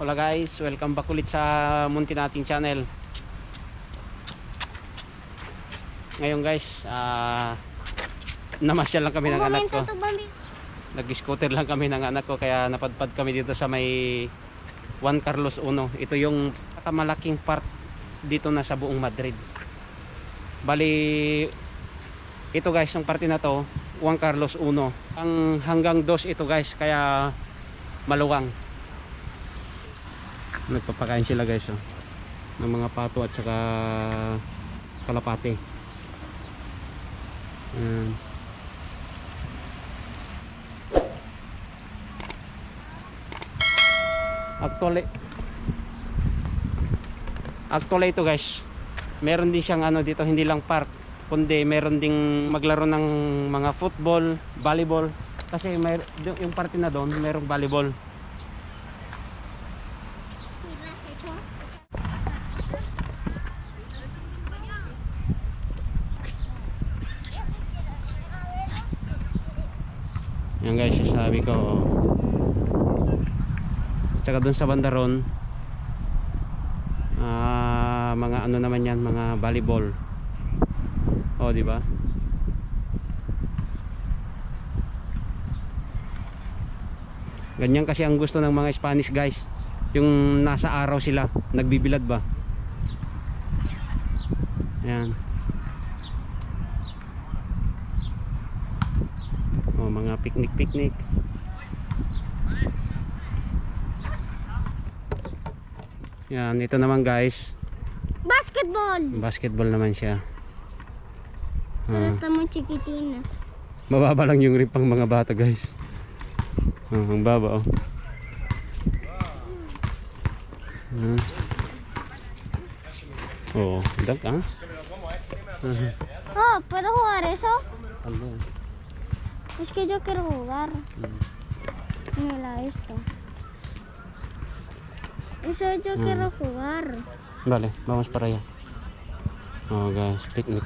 Hola guys, welcome back ulit sa munti nating channel. Ngayon guys, namasyal lang kami ng anak ko. Nag-scooter lang kami ng anak ko, kaya napadpad kami dito sa may Juan Carlos I. Ito yung malaking park dito na sa buong Madrid. Bali, ito guys, yung parte na to, Juan Carlos I. Ang hanggang 2 ito guys, kaya maluwang. Nagpapakain sila guys ng mga pato at saka kalapate. Actually ito guys, meron din siyang dito, hindi lang park, kundi meron ding maglaro ng mga football, volleyball, kasi yung parte na doon merong volleyball. Yan guys, sabi ko. Tsaka dun sa bandaron, mga naman yan, mga volleyball. Oh, di ba? Ganyan kasi ang gusto ng mga Spanish guys. Yung nasa araw sila, nagbibilad ba? Yan. Mga picnic. Yan, ito naman guys, basketball naman siya. Estamos chiquitina. Mababa lang yung rim pang mga bata guys. Ang baba dak Oh, ¿puedo jugar eso? Ano? Es que yo quiero jugar. Mira esto. Eso yo quiero jugar. Vale, vamos para allá. Oh guys, picnic.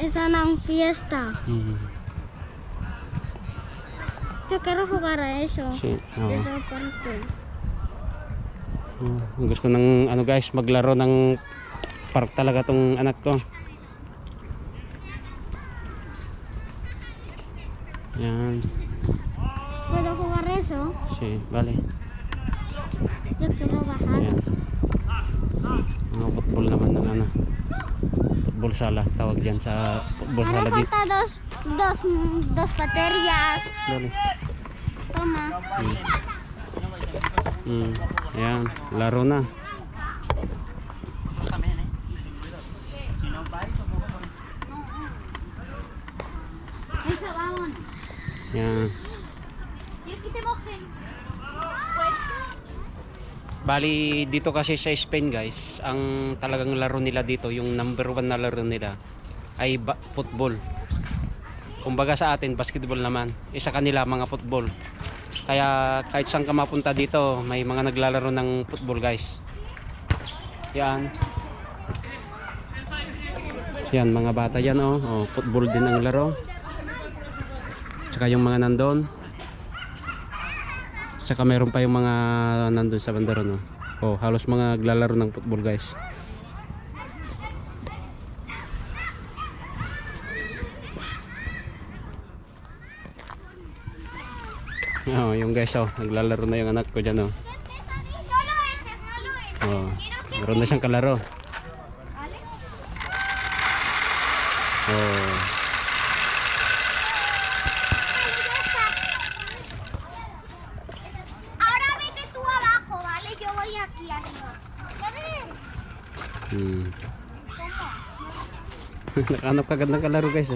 Esa no es fiesta. Yo quiero jugar a eso. Sí, Eso parque. Gusto ng guys, maglaro ng park talaga tong anak ko. Yan. ¿Puedo jugar eso? Sí, vale. Yo quiero bajar. Yan. Mga football naman ng football sala tawag dyan sa football Ahora sala dito. falta dos baterías. Dali. Toma. Ayan, laro na. Eso, vamos. Yan. Bali dito kasi sa Spain guys, ang talagang laro nila dito, yung number 1 na laro nila ay football. Kumbaga sa atin basketball naman, isa kanila mga football. Kaya kahit saan ka mapunta dito, may mga naglalaro ng football guys. Yan. Yan mga bata yan football din ang laro. Tsaka yung mga nandun. Tsaka meron pa yung mga nandun sa bandaron halos mga naglalaro ng football guys. Yung guys naglalaro na yung anak ko dyan meron na siyang kalaro. Nakahanap kagad ng kalaro guys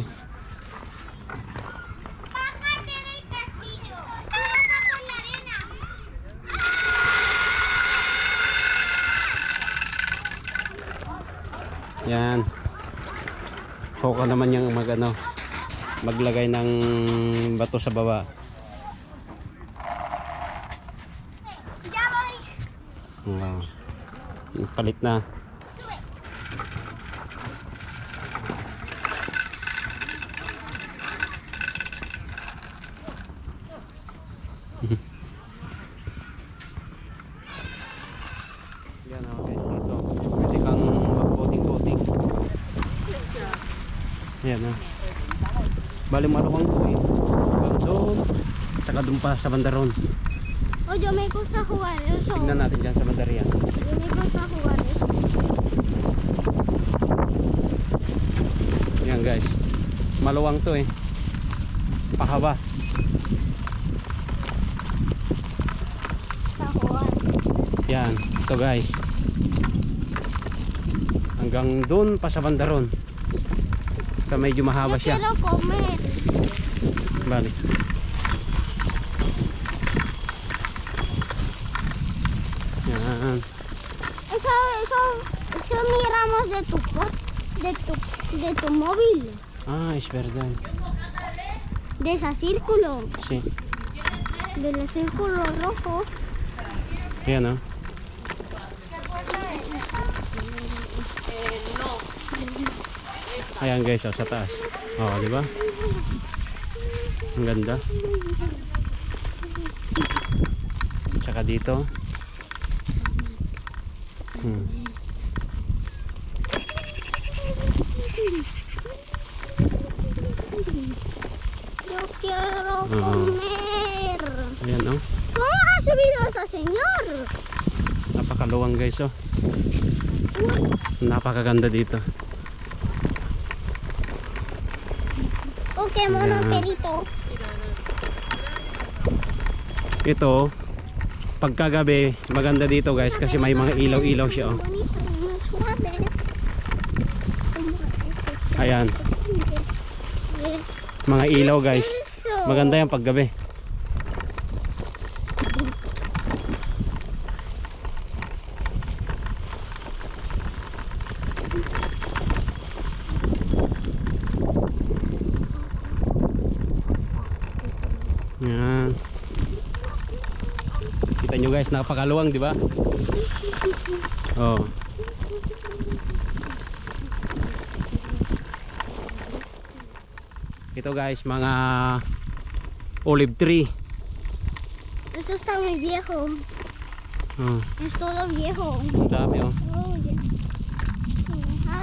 Yan. Hoka naman yung maglagay ng bato sa baba. Palit na. Ayan o. Bali maluwang po eh. Hanggang doon. Tsaka doon pa sa bandaron. Oh, yo me gusta jugar eso. Tingnan natin dyan sa bandarian. Yo me gusta jugar eso. Ayan guys. Maluwang to eh. Pahaba. Gusta jugar. Yan. Ito guys. Hanggang doon pa sa bandaron. Kaya medyo mahaba Yo siya. quiero comer. Bali. Yan. Eso miramos de tu móvil. Ah, es verdad. De ese círculo. Sí. Del círculo rojo. Ayan o. Ayan guys, oh, sa taas. Oh, di ba? Ang ganda. Tsaka dito. Yo quiero comer. Ayan oh. ¿Cómo ha subido ese señor? Napakaluwang guys oh. Napakaganda dito. Okay, mono Ayan. perito. Ito, pagkagabi, maganda dito guys kasi may mga ilaw-ilaw siya oh. Bonito, suave. Ayan, mga ilaw guys. Maganda yan paggabi. Yan. Kita nyo guys, napakaluwang, di ba? Oh. Ito guys, mga olive tree. Eso está muy viejo. Oh, Es todo viejo. ang dami oh. Oye, deja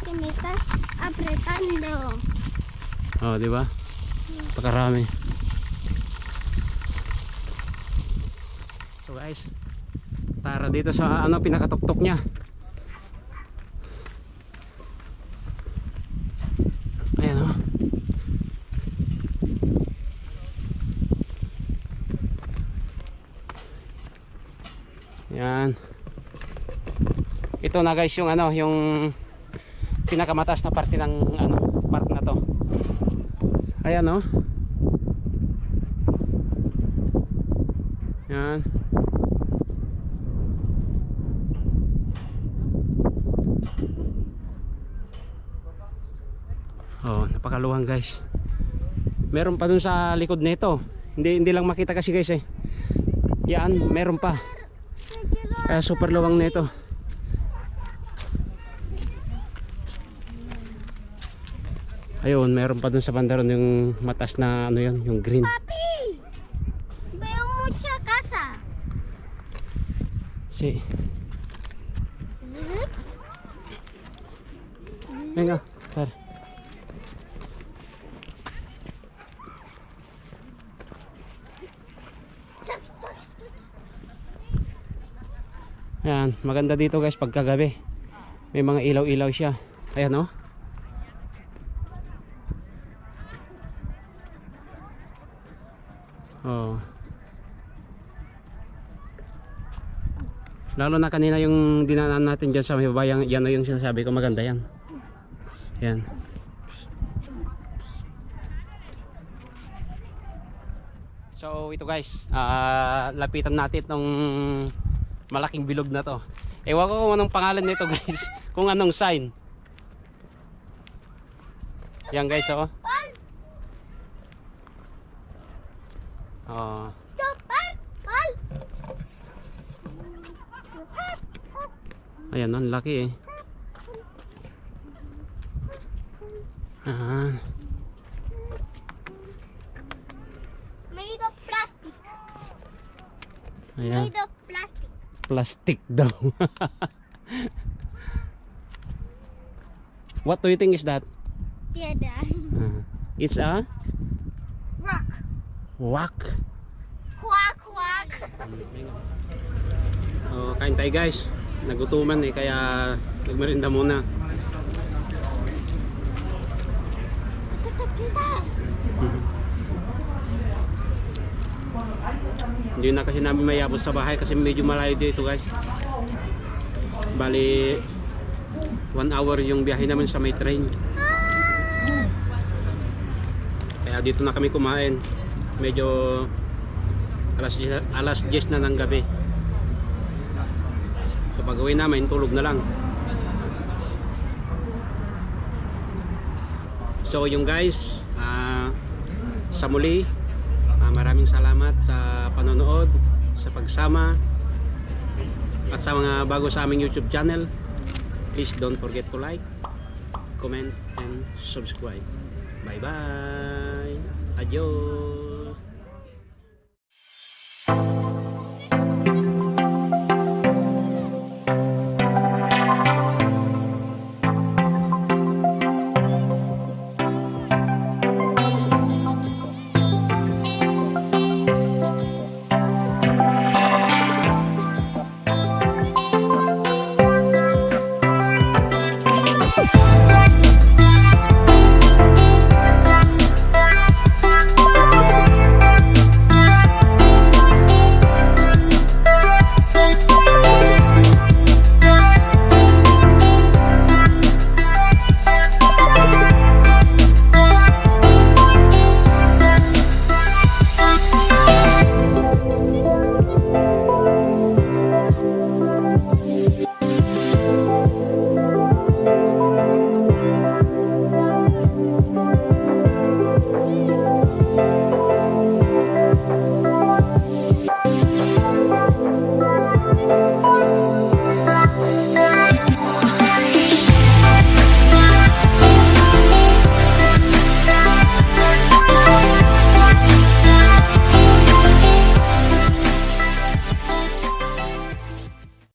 que me estás apretando. Oh, di ba? Pakarami. So guys, tara dito sa ano pinakatuktok niya. Ayan oh. Yan. Ito na guys yung ano, yung pinakamataas na parte ng ano, park na to. Ayan oh. Yan. Oh, napakaluwang guys. Meron pa dun sa likod nito. Hindi lang makita kasi guys eh. Yan, meron pa. Kaya super luwang nito. Ayun, meron pa dun sa bandaron yung matas na ano yun, yung green. Papi, veo mucha casa. Si. Venga, par. Ayan, maganda dito guys pagkagabi. May mga ilaw-ilaw siya. Ayan oh. Oh. Lalo na kanina yung dinaanan natin dyan sa may babayang, yan o yung sinasabi ko, maganda yan. Yan. So ito guys, lapitan natin tong malaking bilog na to. Ewan ko kung anong pangalan nito guys, kung anong sign. Yan guys oh. Oh. Ayan, ang laki eh. Ah. Made of plastic. Ayan. Made of plastic. Plastic daw. What do you think is that? tiada. It's a Rock. wak. Quack, quack. Oh, kain tayo guys. Nagutuman eh kaya nagmerinda muna. Tatapitas. Hindi na kasi namin mayabot sa bahay kasi medyo malayo dito guys. Bali 1 hour yung biyahe namin sa may train. Kaya dito na kami kumain. Medyo alas 10 na ng gabi. So pag uwi namin tulog na lang. So yung guys, sa muli, maraming salamat sa panonood, sa pagsama, at sa mga bago sa aming YouTube channel. Please don't forget to like, comment, and subscribe. Bye bye. Adios.